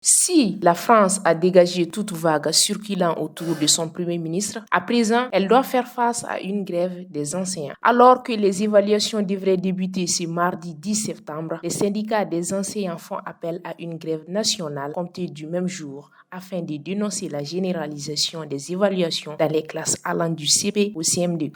Si la France a dégagé toute vague circulant autour de son premier ministre, à présent, elle doit faire face à une grève des enseignants. Alors que les évaluations devraient débuter ce mardi 10 septembre, les syndicats des enseignants font appel à une grève nationale comptée du même jour afin de dénoncer la généralisation des évaluations dans les classes allant du CP au CM2.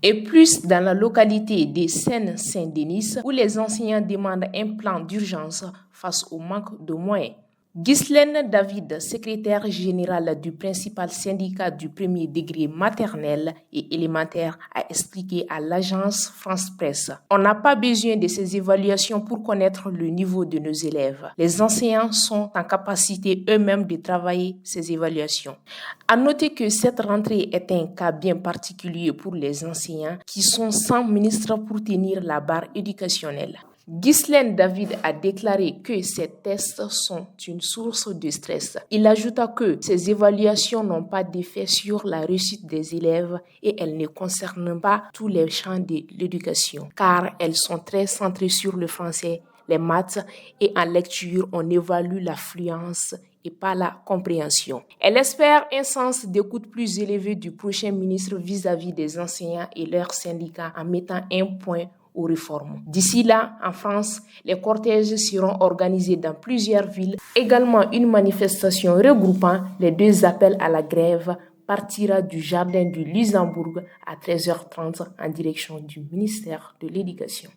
Et plus dans la localité de Seine-Saint-Denis où les enseignants demandent un plan d'urgence face au manque de moyens. Ghislaine David, secrétaire générale du principal syndicat du premier degré maternel et élémentaire, a expliqué à l'agence France Presse: On n'a pas besoin de ces évaluations pour connaître le niveau de nos élèves. Les enseignants sont en capacité eux-mêmes de travailler ces évaluations. À noter que cette rentrée est un cas bien particulier pour les enseignants qui sont sans ministre pour tenir la barre éducationnelle. Ghislaine David a déclaré que ces tests sont une source de stress. Il ajouta que ces évaluations n'ont pas d'effet sur la réussite des élèves et elles ne concernent pas tous les champs de l'éducation, car elles sont très centrées sur le français, les maths et en lecture, on évalue l'affluence et pas la compréhension. Elle espère un sens d'écoute plus élevé du prochain ministre vis-à-vis des enseignants et leurs syndicats en mettant un point aux réformes. D'ici là, en France, les cortèges seront organisés dans plusieurs villes. Également, une manifestation regroupant les deux appels à la grève partira du jardin du Luxembourg à 13h30 en direction du ministère de l'Éducation.